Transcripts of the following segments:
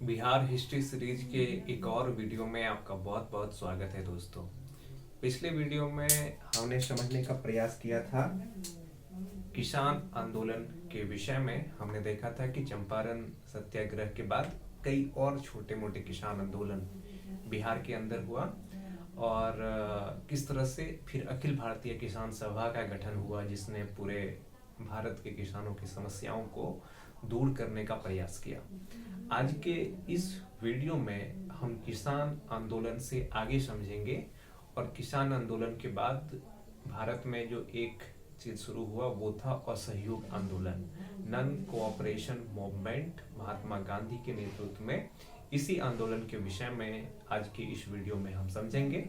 Bihar history series के एक और वीडियो में आपका बहुत बहुत स्वागत है दोस्तों। पिछले वीडियो में हमने समझने का प्रयास किया था किसान आंदोलन के विषय में। हमने देखा था कि चंपारण सत्याग्रह के बाद कई और छोटे मोटे किसान आंदोलन बिहार के अंदर हुआ और किस तरह से फिर अखिल भारतीय किसान सभा का गठन हुआ जिसने पूरे भारत के किसानों की समस्याओं को दूर करने का प्रयास किया। आज के इस वीडियो में हम किसान आंदोलन से आगे समझेंगे और किसान आंदोलन के बाद भारत में जो एक चीज शुरू हुआ वो था असहयोग आंदोलन, none cooperation movement, Mahatma Gandhi के नेतृत्व में। इसी आंदोलन के विषय में आज के इस वीडियो में हम समझेंगे।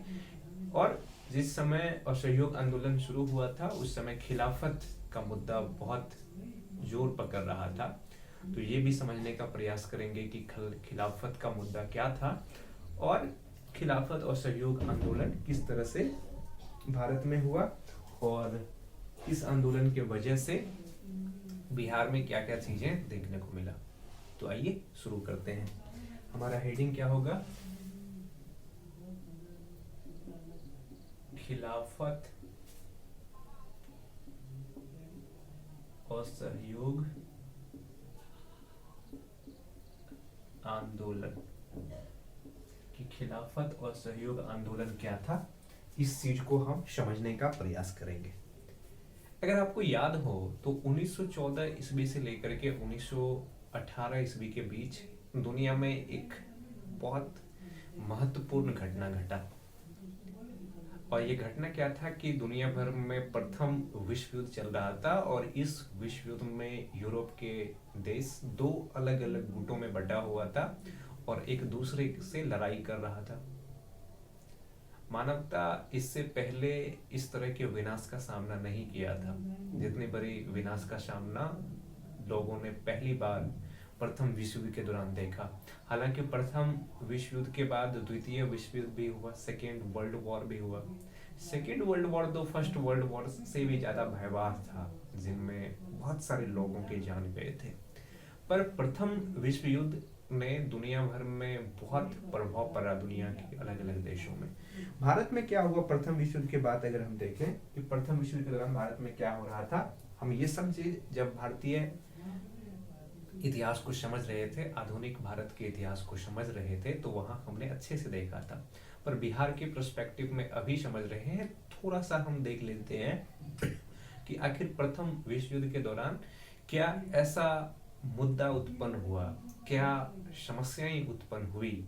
और जिस समय असहयोग आंदोलन शुरू हुआ था उस समय खिलाफत का मुद्दा बहुत जोर पकड़ रहा था, तो ये भी समझने का प्रयास करेंगे कि खिलाफत का मुद्दा क्या था और खिलाफत और सहयोग आंदोलन किस तरह से भारत में हुआ और इस आंदोलन के वजह से बिहार में क्या क्या चीजें देखने को मिला। तो आइए शुरू करते हैं। हमारा हेडिंग क्या होगा? खिलाफत और सहयोग आंदोलन। कि खिलाफत और सहयोग आंदोलन क्या था, इस चीज को हम समझने का प्रयास करेंगे। अगर आपको याद हो तो 1914 ईस्वी से लेकर के 1918 ईस्वी के बीच दुनिया में एक बहुत महत्वपूर्ण घटना घटा। और ये घटना क्या था कि दुनिया भर में प्रथम विश्व युद्ध चल रहा था और इस विश्व युद्ध में यूरोप के देश दो अलग अलग गुटों में बंटा हुआ था और एक दूसरे से लड़ाई कर रहा था। मानवता इससे पहले इस तरह के विनाश का सामना नहीं किया था जितनी बड़ी विनाश का सामना लोगों ने पहली बार प्रथम विश्व युद्ध के दौरान देखा। हालांकि प्रथम विश्व युद्ध के बाद द्वितीय विश्व युद्ध भी हुआ, सेकेंड वर्ल्ड वॉर भी हुआ। सेकेंड वर्ल्ड वॉर तो फर्स्ट वर्ल्ड वॉर से भी ज्यादा भयावह था, जिनमें बहुत सारे लोगों के जान गए थे। पर प्रथम विश्व युद्ध ने दुनिया भर में बहुत प्रभाव पड़ा, दुनिया के अलग अलग देशों में। भारत में क्या हुआ प्रथम विश्व युद्ध के बाद, अगर हम देखें कि प्रथम विश्व युद्ध के दौरान भारत में क्या हो रहा था, हम ये सब चीज जब भारतीय इतिहास को समझ रहे थे, आधुनिक भारत के इतिहास को समझ रहे थे, तो वहां हमने अच्छे से देखा था। पर बिहार के पर्सपेक्टिव में अभी समझ रहे हैं, थोड़ा सा हम देख लेते हैं कि आखिर प्रथम विश्व युद्ध के दौरान क्या ऐसा मुद्दा उत्पन्न हुआ, क्या समस्याएं उत्पन्न हुई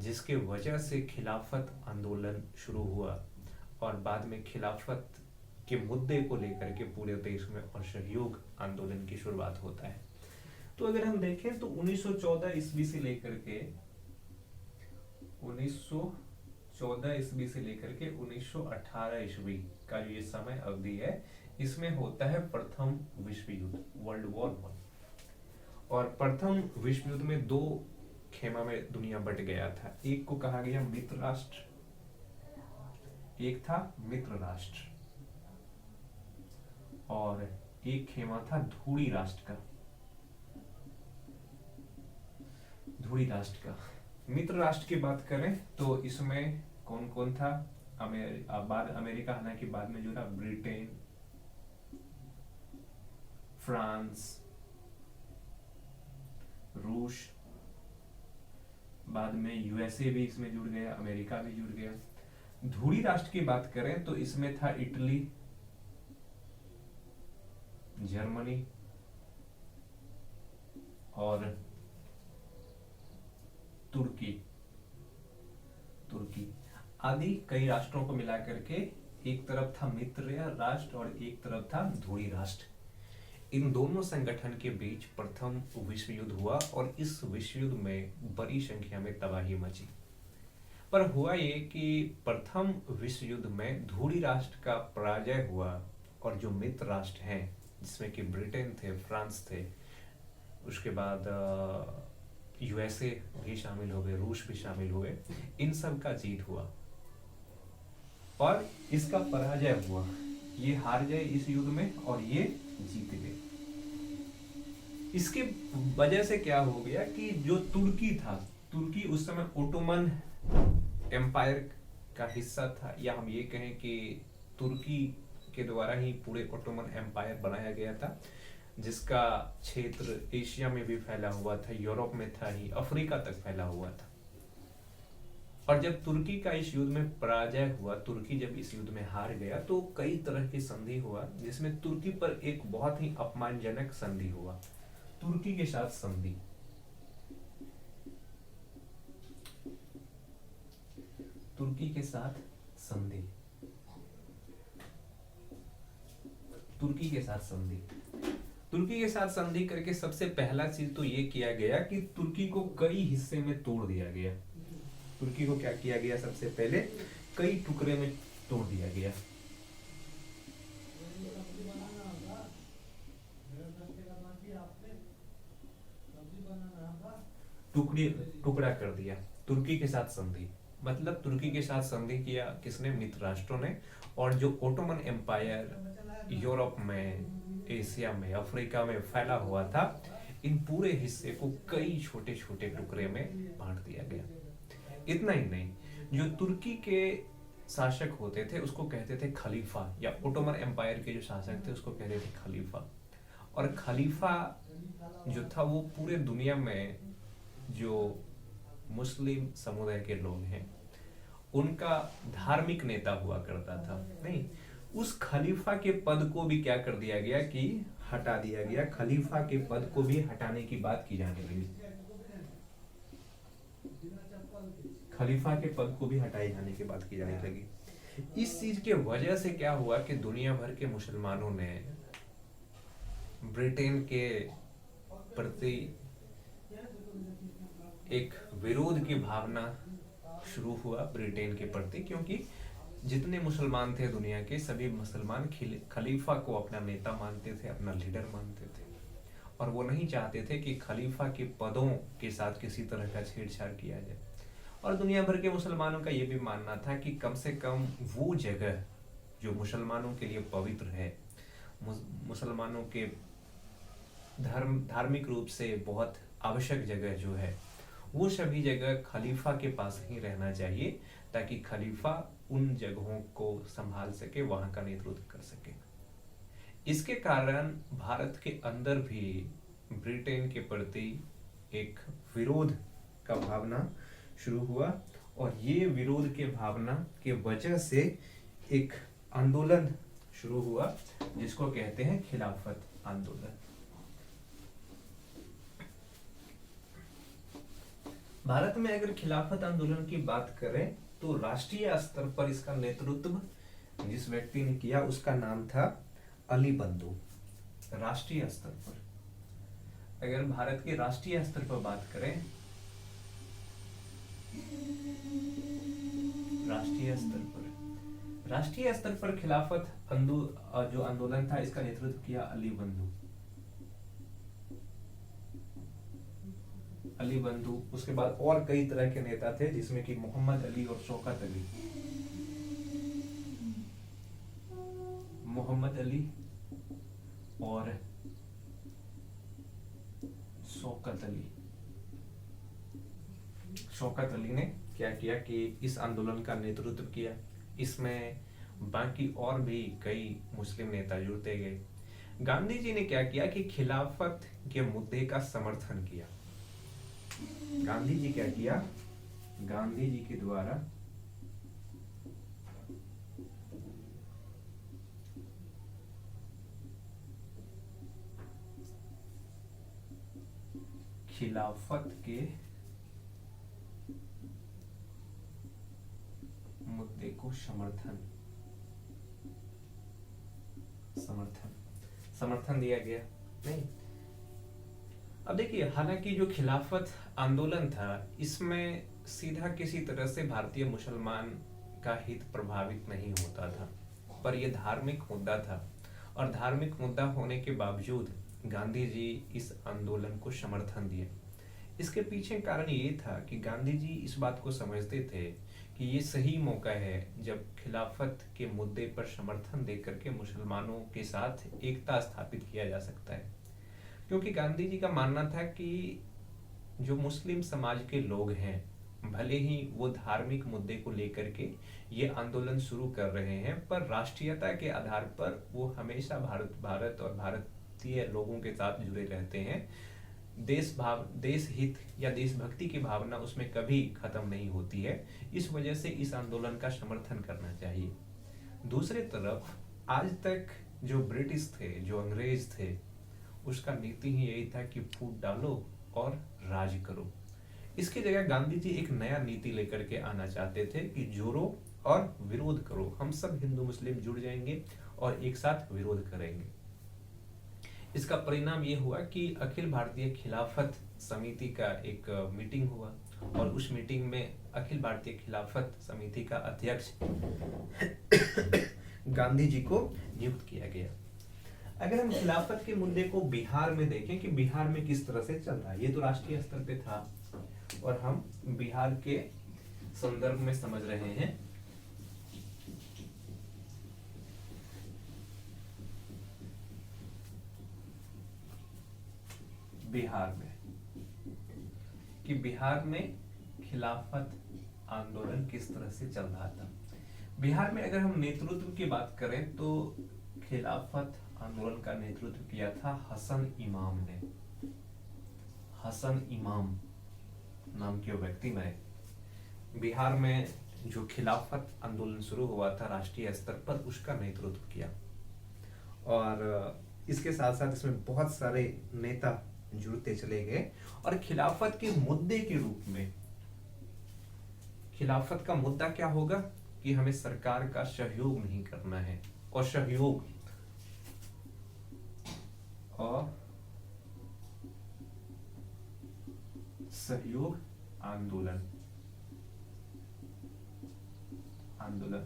जिसके वजह से खिलाफत आंदोलन शुरू हुआ और बाद में खिलाफत के मुद्दे को लेकर के पूरे देश में असहयोग आंदोलन की शुरुआत होता है। तो अगर हम देखें तो 1914 ईस्वी से लेकर के 1918 ईस्वी का जो ये समय अवधि है, इसमें होता है प्रथम विश्व युद्ध, वर्ल्ड वॉर 1। और प्रथम विश्व युद्ध में दो खेमा में दुनिया बट गया था। एक को कहा गया मित्र राष्ट्र, एक था मित्र राष्ट्र, और एक खेमा था धूरी राष्ट्र का। धूरी राष्ट्र का मित्र राष्ट्र की बात करें तो इसमें कौन कौन था? अमेरिका, हालांकि बाद में जो था ब्रिटेन, फ्रांस, रूस, बाद में यूएसए भी इसमें जुड़ गया, अमेरिका भी जुड़ गया। धूरी राष्ट्र की बात करें तो इसमें था इटली, जर्मनी और तुर्की आदि कई राष्ट्रों को मिलाकर के एक तरफ था मित्र राष्ट्र और एक तरफ था धूरी राष्ट्र। इन दोनों संगठन के बीच प्रथम विश्व युद्ध हुआ और इस विश्व युद्ध में बड़ी संख्या में तबाही मची। पर हुआ ये कि प्रथम विश्व युद्ध में धूरी राष्ट्र का पराजय हुआ और जो मित्र राष्ट्र हैं, जिसमें कि ब्रिटेन थे, फ्रांस थे, उसके बाद यूएसए भी शामिल हो गए, रूस भी शामिल हुए, इन सब का जीत हुआ और इसका पराजय हुआ। ये हार गए इस युद्ध में और ये जीत गए। इसके वजह से क्या हो गया कि जो तुर्की था, तुर्की उस समय ओटोमन एम्पायर का हिस्सा था, या हम ये कहें कि तुर्की के द्वारा ही पूरे ओटोमन एम्पायर बनाया गया था, जिसका क्षेत्र एशिया में भी फैला हुआ था, यूरोप में था ही, अफ्रीका तक फैला हुआ था। और जब तुर्की का इस युद्ध में पराजय हुआ, तुर्की जब इस युद्ध में हार गया, तो कई तरह की संधि हुआ, जिसमें तुर्की पर एक बहुत ही अपमानजनक संधि हुआ, तुर्की के साथ संधि। तुर्की के साथ संधि, तुर्की के साथ संधि, तुर्की के साथ संधि करके सबसे पहला चीज तो ये किया गया कि तुर्की को कई हिस्से में तोड़ दिया गया। तुर्की को क्या किया गया? सबसे पहले कई टुकड़े में तोड़ दिया गया। टुकड़ा कर दिया। तुर्की के साथ संधि मतलब तुर्की के साथ संधि किया किसने? मित्र राष्ट्रों ने। और जो ओटोमन एम्पायर यूरोप में, एशिया में, अफ्रीका में फैला हुआ था, इन पूरे हिस्से को कई छोटे छोटे टुकड़े में बांट दिया गया। इतना ही नहीं, जो तुर्की के शासक होते थे उसको कहते थे खलीफा, या ओटोमन एम्पायर के जो शासक थे उसको कहते थे खलीफा। और खलीफा जो था वो पूरे दुनिया में जो मुस्लिम समुदाय के लोग हैं उनका धार्मिक नेता हुआ करता था। नहीं, उस खलीफा के पद को भी क्या कर दिया गया कि हटा दिया गया। खलीफा के पद को भी हटाने की बात की जाने लगी। खलीफा के पद को भी हटाए जाने की बात की जाने लगी। इस चीज के वजह से क्या हुआ कि दुनिया भर के मुसलमानों ने ब्रिटेन के प्रति एक विरोध की भावना शुरू हुआ ब्रिटेन के प्रति, क्योंकि जितने मुसलमान थे दुनिया के, सभी मुसलमान खलीफा को अपना नेता मानते थे, अपना लीडर मानते थे, और वो नहीं चाहते थे कि खलीफा के पदों के साथ किसी तरह का छेड़छाड़ किया जाए। और दुनिया भर के मुसलमानों का ये भी मानना था कि कम से कम वो जगह जो मुसलमानों के लिए पवित्र है, मुसलमानों के धार्मिक रूप से बहुत आवश्यक जगह जो है, वो सभी जगह खलीफा के पास ही रहना चाहिए, ताकि खलीफा उन जगहों को संभाल सके, वहां का नेतृत्व कर सके। इसके कारण भारत के अंदर भी ब्रिटेन के प्रति एक विरोध का भावना शुरू हुआ, और ये विरोध के भावना के वजह से एक आंदोलन शुरू हुआ जिसको कहते हैं खिलाफत आंदोलन। भारत में अगर खिलाफत आंदोलन की बात करें तो राष्ट्रीय स्तर पर इसका नेतृत्व जिस व्यक्ति ने किया उसका नाम था अली बंधु। राष्ट्रीय स्तर पर, अगर भारत के राष्ट्रीय स्तर पर बात करें, राष्ट्रीय स्तर पर खिलाफत जो आंदोलन था इसका नेतृत्व किया अली बंधु। अली बंधु, उसके बाद और कई तरह के नेता थे जिसमें कि मोहम्मद अली और शौकत अली। मोहम्मद अली और शौकत अली। शौकत अली ने क्या किया कि इस आंदोलन का नेतृत्व किया। इसमें बाकी और भी कई मुस्लिम नेता जुड़ते गए। गांधी जी ने क्या किया कि खिलाफत के मुद्दे का समर्थन किया। गांधी जी क्या किया? गांधी जी के द्वारा खिलाफत के मुद्दे को समर्थन दिया गया। नहीं, अब देखिए, हालांकि जो खिलाफत आंदोलन था इसमें सीधा किसी तरह से भारतीय मुसलमान का हित प्रभावित नहीं होता था, पर यह धार्मिक मुद्दा था, और धार्मिक मुद्दा होने के बावजूद गांधी जी इस आंदोलन को समर्थन दिए। इसके पीछे कारण ये था कि गांधी जी इस बात को समझते थे कि ये सही मौका है जब खिलाफत के मुद्दे पर समर्थन देकर के मुसलमानों के साथ एकता स्थापित किया जा सकता है। क्योंकि गांधी जी का मानना था कि जो मुस्लिम समाज के लोग हैं, भले ही वो धार्मिक मुद्दे को लेकर के ये आंदोलन शुरू कर रहे हैं, पर राष्ट्रीयता के आधार पर वो हमेशा भारत और भारतीय लोगों के साथ जुड़े रहते हैं। देश हित या देशभक्ति की भावना उसमें कभी खत्म नहीं होती है। इस वजह से इस आंदोलन का समर्थन करना चाहिए। दूसरी तरफ आज तक जो ब्रिटिश थे, जो अंग्रेज थे, उसका नीति ही यही था कि फूट डालो और राज करो। इसकी जगह गांधी जी एक नया नीति लेकर के आना चाहते थे कि जोड़ो और विरोध करो, हम सब हिंदू मुस्लिम जुड़ जाएंगे और एक साथ विरोध करेंगे। इसका परिणाम ये हुआ कि अखिल भारतीय खिलाफत समिति का एक मीटिंग हुआ और उस मीटिंग में अखिल भारतीय खिलाफत समिति का अध्यक्ष गांधी जी को नियुक्त किया गया। अगर हम खिलाफत के मुद्दे को बिहार में देखें कि बिहार में किस तरह से चल रहा है, ये तो राष्ट्रीय स्तर पे था और हम बिहार के संदर्भ में समझ रहे हैं। बिहार में खिलाफत आंदोलन किस तरह से चल रहा था। बिहार में अगर हम नेतृत्व की बात करें तो खिलाफत आंदोलन का नेतृत्व किया था हसन इमाम ने। हसन इमाम नाम के व्यक्ति ने बिहार में जो खिलाफत आंदोलन शुरू हुआ था राष्ट्रीय स्तर पर, उसका नेतृत्व किया। और इसके साथ साथ इसमें बहुत सारे नेता जुड़ते चले गए और खिलाफत के मुद्दे के रूप में, खिलाफत का मुद्दा क्या होगा कि हमें सरकार का सहयोग नहीं करना है और सहयोग आंदोलन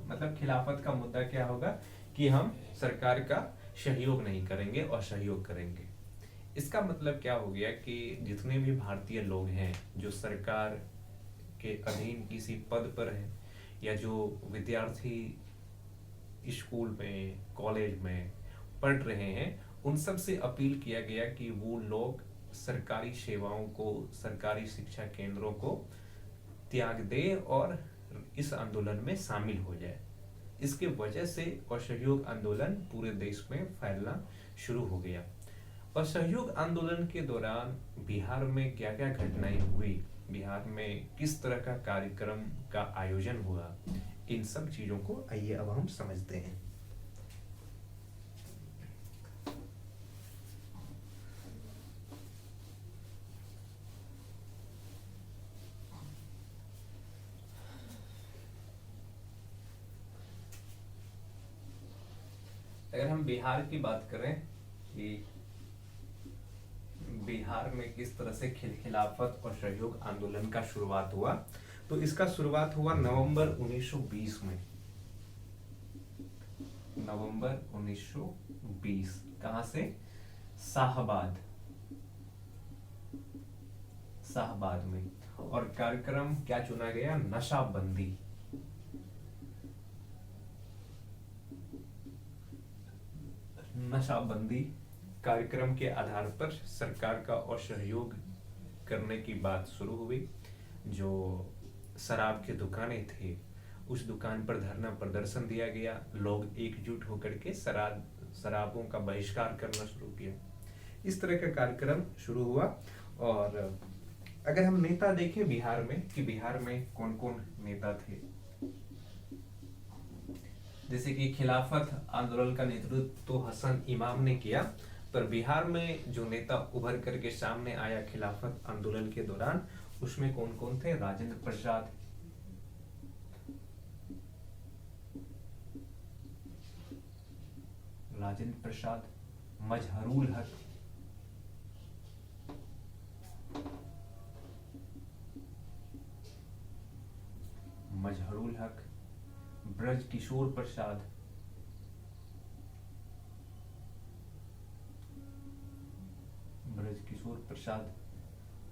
मतलब खिलाफत का मुद्दा क्या होगा कि हम सरकार का सहयोग नहीं करेंगे और सहयोग करेंगे। इसका मतलब क्या हो गया कि जितने भी भारतीय लोग हैं जो सरकार के अधीन किसी पद पर हैं या जो विद्यार्थी स्कूल में कॉलेज में पढ़ रहे हैं, उन सब से अपील किया गया कि वो लोग सरकारी सेवाओं को, सरकारी शिक्षा केंद्रों को त्याग दे और इस आंदोलन में शामिल हो जाए। इसके वजह से असहयोग आंदोलन पूरे देश में फैलना शुरू हो गया। असहयोग आंदोलन के दौरान बिहार में क्या क्या घटनाएं हुई, बिहार में किस तरह का कार्यक्रम का आयोजन हुआ, इन सब चीजों को आइए अब हम समझते हैं। अगर हम बिहार की बात करें कि बिहार में किस तरह से खिलाफत और सहयोग आंदोलन का शुरुआत हुआ, तो इसका शुरुआत हुआ नवंबर 1920 में। नवंबर 1920 कहां से? शाहबाद में। और कार्यक्रम क्या चुना गया? नशाबंदी। नशाबंदी कार्यक्रम के आधार पर सरकार का असहयोग करने की बात शुरू हुई। जो शराब की दुकानें थी, उस दुकान पर धरना प्रदर्शन दिया गया। लोग एकजुट होकर के शराबों का बहिष्कार करना शुरू किया। इस तरह का कार्यक्रम शुरू हुआ। और अगर हम नेता देखें बिहार में कि बिहार में कौन कौन नेता थे, जैसे कि खिलाफत आंदोलन का नेतृत्व तो हसन इमाम ने किया, पर बिहार में जो नेता उभर करके सामने आया खिलाफत आंदोलन के दौरान, उसमें कौन कौन थे? राजेंद्र प्रसाद, मजहरुल हक, ब्रज किशोर प्रसाद,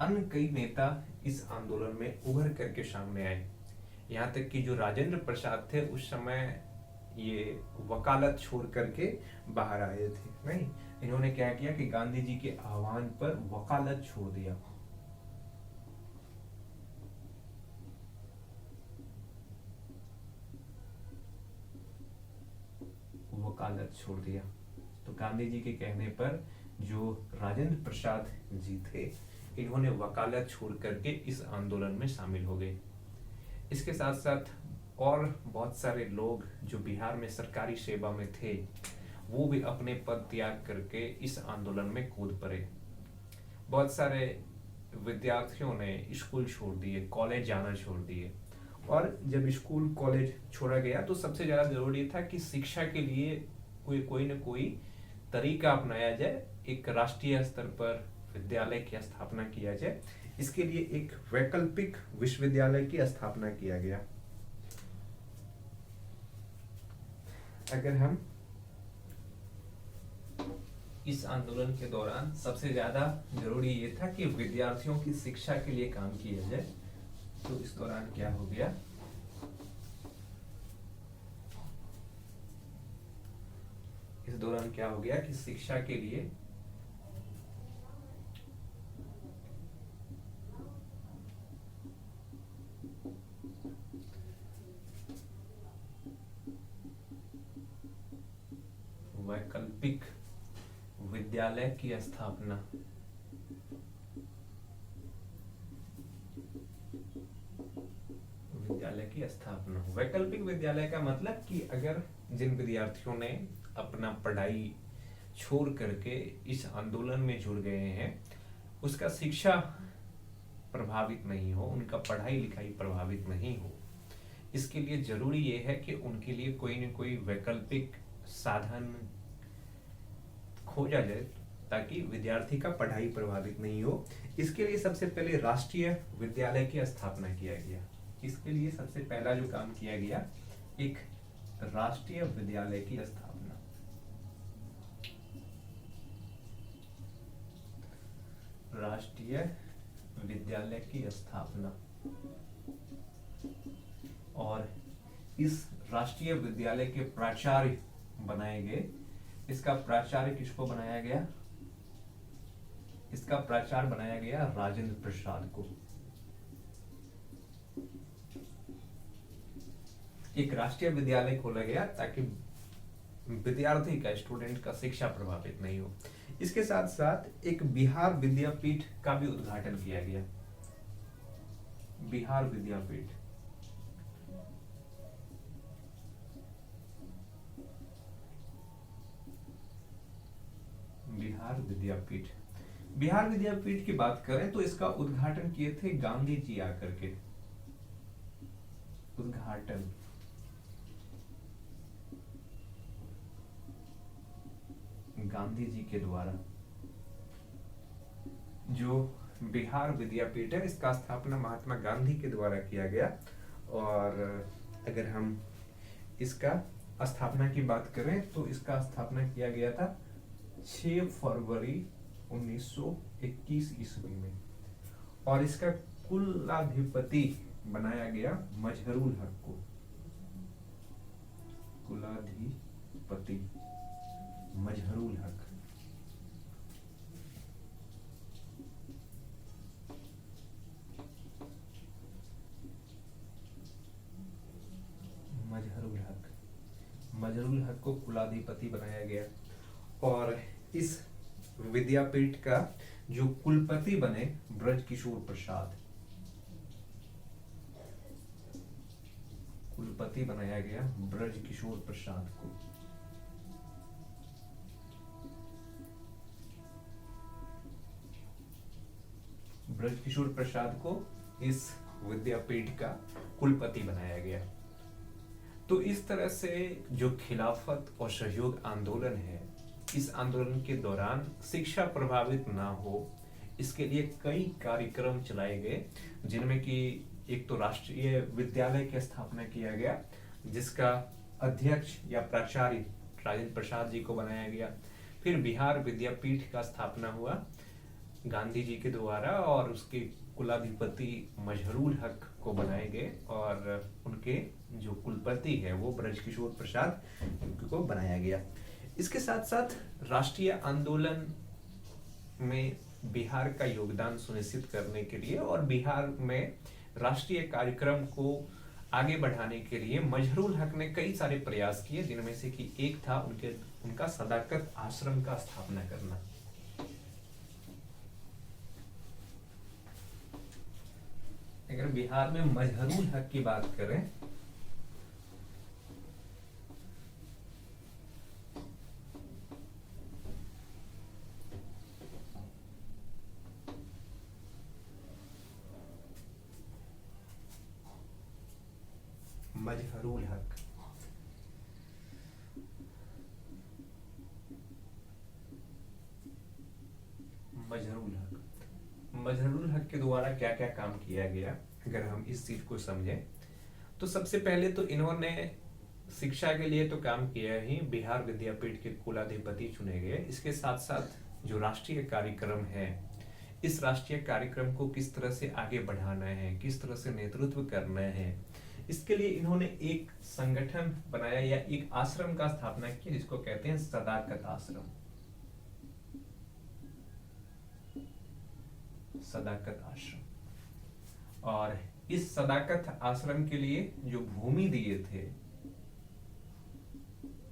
अन्य कई नेता इस आंदोलन में उभर करके सामने आए। यहाँ तक कि जो राजेंद्र प्रसाद थे, उस समय ये वकालत छोड़ करके बाहर आए थे। नहीं, इन्होंने क्या किया कि गांधी जी के आह्वान पर वकालत छोड़ दिया। वकालत छोड़ दिया। तो गांधी जी के कहने पर जो राजेंद्र प्रसाद जी थे, इन्होंने वकालत छोड़ करके इस आंदोलन में शामिल हो गए। इसके साथ साथ और बहुत सारे लोग जो बिहार में सरकारी सेवा में थे, वो भी अपने पद त्याग करके इस आंदोलन में कूद पड़े। बहुत सारे विद्यार्थियों ने स्कूल छोड़ दिए, कॉलेज जाना छोड़ दिए। और जब स्कूल कॉलेज छोड़ा गया तो सबसे ज्यादा जरूरी था कि शिक्षा के लिए कोई न कोई तरीका अपनाया जाए, एक राष्ट्रीय स्तर पर विद्यालय की स्थापना किया जाए। इसके लिए एक वैकल्पिक विश्वविद्यालय की स्थापना किया गया। अगर हम इस आंदोलन के दौरान सबसे ज्यादा जरूरी ये था कि विद्यार्थियों की शिक्षा के लिए काम किया जाए। तो इस दौरान क्या हो गया, कि शिक्षा के लिए वैकल्पिक विद्यालय की स्थापना। वैकल्पिक विद्यालय का मतलब कि अगर जिन विद्यार्थियों ने अपना पढ़ाई छोड़ करके इस आंदोलन में जुड़ गए हैं, उसका शिक्षा प्रभावित नहीं हो, उनका पढ़ाई लिखाई प्रभावित नहीं हो, इसके लिए जरूरी ये है कि उनके लिए कोई न कोई वैकल्पिक साधन खोजा जाए ताकि विद्यार्थी का पढ़ाई प्रभावित नहीं हो। इसके लिए सबसे पहले राष्ट्रीय विद्यालय की स्थापना किया गया। इसके लिए सबसे पहला जो काम किया गया, एक राष्ट्रीय विद्यालय की स्थापना। राष्ट्रीय विद्यालय की स्थापना। और इस राष्ट्रीय विद्यालय के प्राचार्य बनाए गए। इसका प्राचार्य किसको बनाया गया? इसका प्राचार्य बनाया गया राजेंद्र प्रसाद को। एक राष्ट्रीय विद्यालय खोला गया ताकि विद्यार्थी का, स्टूडेंट का शिक्षा प्रभावित नहीं हो। इसके साथ साथ एक बिहार विद्यापीठ का भी उद्घाटन किया गया। बिहार विद्यापीठ, बिहार विद्यापीठ। बिहार विद्यापीठ की बात करें तो इसका उद्घाटन किए थे गांधी जी आकर के। उद्घाटन गांधी जी के द्वारा। जो बिहार विद्यापीठ है, इसका स्थापना महात्मा गांधी के द्वारा किया गया। और अगर हम इसका स्थापना की बात करें तो इसका स्थापना किया गया था 6 फरवरी 1921 ईस्वी में। और इसका कुलाधिपति बनाया गया मजहरूल हक को। कुलाधिपति मजहरूल हक। मजहरूल हक को कुलाधिपति बनाया गया। और इस विद्यापीठ का जो कुलपति बने ब्रजकिशोर प्रसाद, कुलपति बनाया गया ब्रजकिशोर प्रसाद को। ब्रजकिशोर प्रसाद को इस विद्यापीठ का कुलपति बनाया गया। तो इस तरह से जो खिलाफत और सहयोग आंदोलन है, इस आंदोलन के दौरान शिक्षा प्रभावित ना हो, इसके लिए कई कार्यक्रम चलाए गए, जिनमें कि एक तो राष्ट्रीय विद्यालय की स्थापना किया गया, जिसका अध्यक्ष या प्राचार्य राजेंद्र प्रसाद जी को बनाया गया। फिर बिहार विद्यापीठ का स्थापना हुआ गांधी जी के द्वारा, और उसके कुलाधिपति मजहरूल हक को बनाए गए और उनके जो कुलपति है वो ब्रजकिशोर प्रसाद को बनाया गया। इसके साथ साथ राष्ट्रीय आंदोलन में बिहार का योगदान सुनिश्चित करने के लिए और बिहार में राष्ट्रीय कार्यक्रम को आगे बढ़ाने के लिए मजहरूल हक ने कई सारे प्रयास किए, जिनमें से कि एक था उनका सदाकत आश्रम का स्थापना करना। अगर बिहार में मजहरूल हक की बात करें मजहरूल हक मजहरूल हक के द्वारा क्या क्या काम किया गया, अगर हम इस चीज को समझें तो सबसे पहले तो इन्होंने शिक्षा के लिए तो काम किया ही, बिहार विद्यापीठ के कुलाधिपति चुने गए। इसके साथ साथ जो राष्ट्रीय कार्यक्रम है, इस राष्ट्रीय कार्यक्रम को किस तरह से आगे बढ़ाना है, किस तरह से नेतृत्व करना है, इसके लिए इन्होंने एक संगठन बनाया या एक आश्रम का स्थापना किया जिसको कहते हैं सदाकत आश्रम। सदाकत आश्रम। और इस सदाकत आश्रम के लिए जो भूमि दिए थे,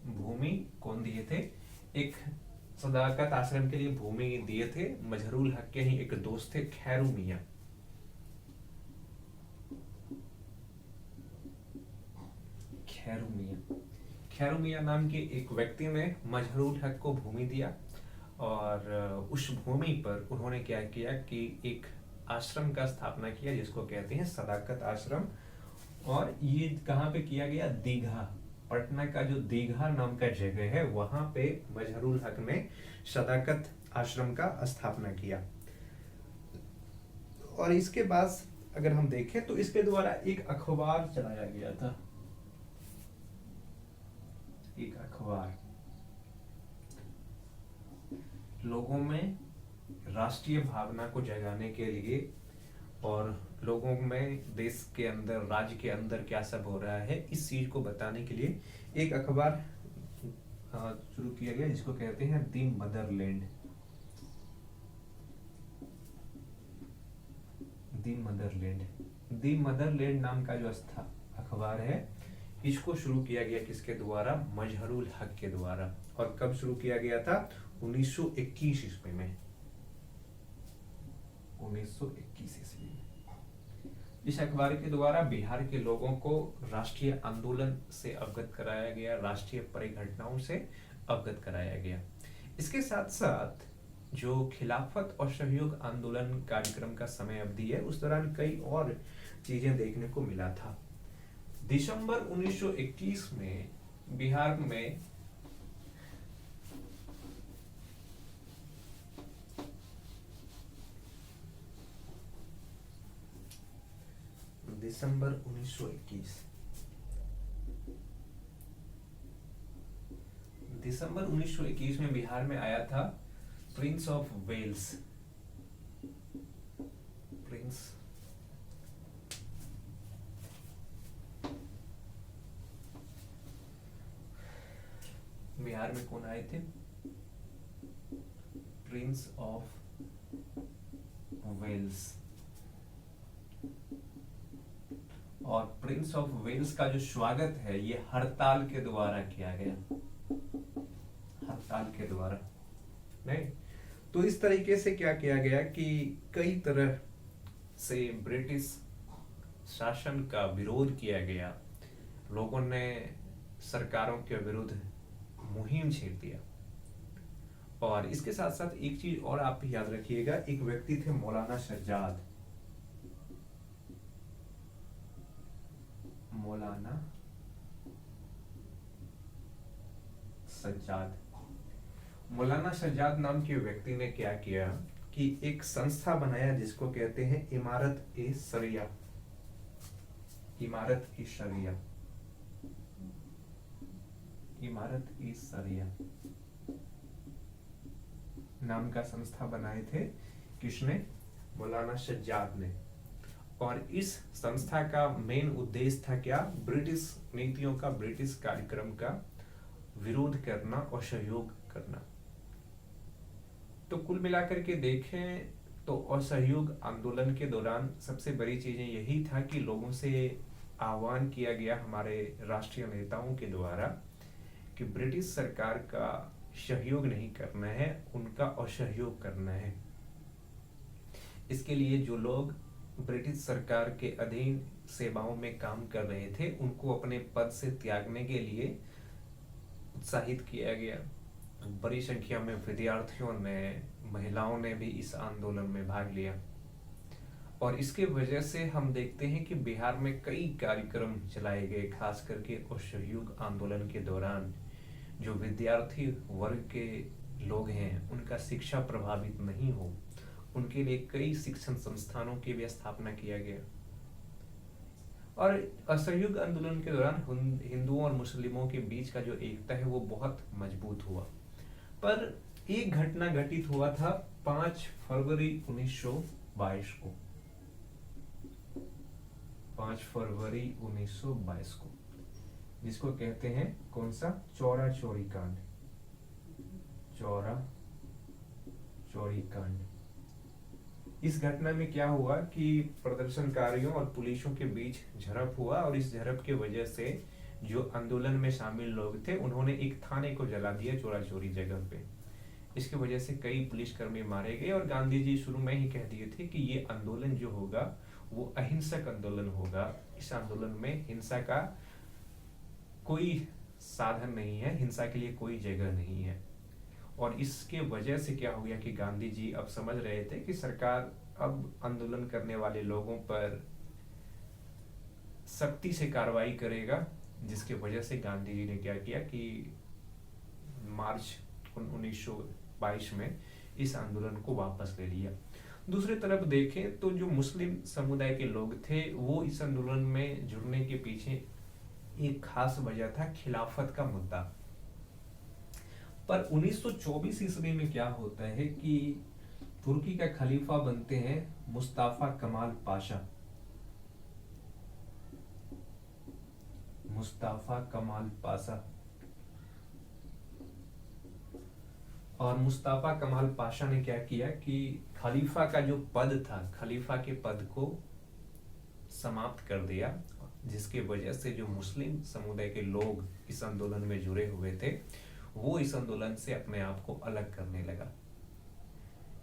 भूमि कौन दिए थे? एक सदाकत आश्रम के लिए भूमि दिए थे मजहरूल हक के ही एक दोस्त थे, खैरू मियां। खैरू मियां नाम के एक व्यक्ति ने मजहरूल हक को भूमि दिया और उस भूमि पर उन्होंने क्या किया कि एक आश्रम का स्थापना किया जिसको कहते हैं सदाकत आश्रम। और ये कहाँ पे किया गया? दीघा, पटना का जो दीघा नाम का जगह है वहां पे मजहरूल हक ने सदाकत आश्रम का स्थापना किया। और इसके बाद अगर हम देखें तो इसके द्वारा एक अखबार चलाया गया था, एक अखबार लोगों में राष्ट्रीय भावना को जगाने के लिए और लोगों में देश के अंदर, राज्य के अंदर क्या सब हो रहा है इस चीज को बताने के लिए एक अखबार शुरू किया गया जिसको कहते हैं दी मदरलैंड। दी मदरलैंड नाम का जो अखबार है इसको शुरू किया गया किसके द्वारा? मजहरूल हक के द्वारा। और कब शुरू किया गया था? 1921 ईस्वी में। 1921 ईस्वी में इस अखबार के द्वारा बिहार के लोगों को राष्ट्रीय आंदोलन से अवगत कराया गया, राष्ट्रीय परिघटनाओं से अवगत कराया गया। इसके साथ साथ जो खिलाफत और सहयोग आंदोलन कार्यक्रम का समय अवधि है उस दौरान कई और चीजें देखने को मिला था। दिसंबर 1921 में बिहार में दिसंबर 1921 में बिहार में आया था प्रिंस ऑफ वेल्स। बिहार में कौन आए थे? Prince of Wales. और प्रिंस ऑफ वेल्स का जो स्वागत है ये हड़ताल के द्वारा किया गया, हड़ताल के द्वारा नहीं। तो इस तरीके से क्या किया गया कि कई तरह से ब्रिटिश शासन का विरोध किया गया, लोगों ने सरकारों के विरुद्ध मुहिम छेड़ दिया। और इसके साथ साथ एक चीज और आप याद रखिएगा, एक व्यक्ति थे मौलाना सज्जाद। मौलाना सज्जाद नाम के व्यक्ति ने क्या किया कि एक संस्था बनाया जिसको कहते हैं इमारत-ए-शरिया। नाम का संस्था बनाए थे। किसने? मौलाना सज्जाद ने। और इस संस्था का मेन उद्देश्य था क्या? ब्रिटिश नीतियों का, ब्रिटिश कार्यक्रम का विरोध करना और सहयोग करना। तो कुल मिलाकर के देखें तो असहयोग आंदोलन के दौरान सबसे बड़ी चीजें यही था कि लोगों से आह्वान किया गया हमारे राष्ट्रीय नेताओं के द्वारा कि ब्रिटिश सरकार का सहयोग नहीं करना है, उनका असहयोग करना है। इसके लिए जो लोग ब्रिटिश सरकार के अधीन सेवाओं में काम कर रहे थे उनको अपने पद से त्यागने के लिए उत्साहित किया गया। बड़ी संख्या में विद्यार्थियों ने, महिलाओं ने भी इस आंदोलन में भाग लिया। और इसके वजह से हम देखते हैं कि बिहार में कई कार्यक्रम चलाए गए, खास करके असहयोग आंदोलन के दौरान जो विद्यार्थी वर्ग के लोग हैं उनका शिक्षा प्रभावित नहीं हो, उनके लिए कई शिक्षण संस्थानों की भी स्थापना किया गया। और असहयोग आंदोलन के दौरान हिंदुओं और मुस्लिमों के बीच का जो एकता है वो बहुत मजबूत हुआ। पर एक घटना घटित हुआ था 5 फरवरी 1922 को। 5 फरवरी 1922 को, जिसको कहते हैं कौन सा? चौरा चौरी कांड। चौरा चौरी कांड। इस घटना में क्या हुआ कि प्रदर्शनकारियों और पुलिसों के बीच झड़प हुआ, और इस झड़प के वजह से जो आंदोलन में शामिल लोग थे उन्होंने एक थाने को जला दिया चौरा चौरी जगह पे। इसकी वजह से कई पुलिसकर्मी मारे गए, और गांधी जी शुरू में ही कह दिए थे कि ये आंदोलन जो होगा वो अहिंसक आंदोलन होगा। इस आंदोलन में हिंसा का कोई साधन नहीं है, हिंसा के लिए कोई जगह नहीं है। और इसके वजह से क्या हो गया कि गांधी जी अब समझ रहे थे कि सरकार अब आंदोलन करने वाले लोगों पर सख्ती से कार्रवाई करेगा, जिसके वजह से गांधी जी ने क्या किया कि मार्च 1922 में इस आंदोलन को वापस ले लिया। दूसरी तरफ देखें तो जो मुस्लिम समुदाय के लोग थे वो इस आंदोलन में जुड़ने के पीछे एक खास वजह था खिलाफत का मुद्दा। पर 1924 ईस्वी में क्या होता है कि तुर्की का खलीफा बनते हैं मुस्तफा कमाल पाशा। मुस्तफा कमाल पाशा। और मुस्तफा कमाल पाशा ने क्या किया कि खलीफा का जो पद था, खलीफा के पद को समाप्त कर दिया, जिसके वजह से जो मुस्लिम समुदाय के लोग इस आंदोलन में जुड़े हुए थे वो इस आंदोलन से अपने आप को अलग करने लगा।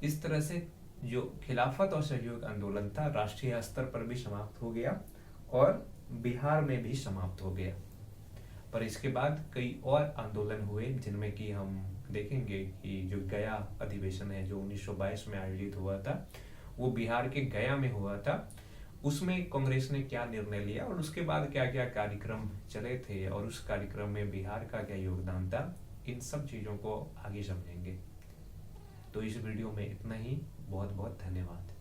इस तरह से जो खिलाफत और सहयोग आंदोलन था राष्ट्रीय स्तर पर भी समाप्त हो गया और बिहार में भी समाप्त हो गया। पर इसके बाद कई और आंदोलन हुए जिनमें कि हम देखेंगे कि जो गया अधिवेशन है जो 1922 में आयोजित हुआ था वो बिहार के गया में हुआ था। उसमें कांग्रेस ने क्या निर्णय लिया और उसके बाद क्या क्या कार्यक्रम चले थे और उस कार्यक्रम में बिहार का क्या योगदान था, इन सब चीजों को आगे समझेंगे। तो इस वीडियो में इतना ही। बहुत बहुत धन्यवाद।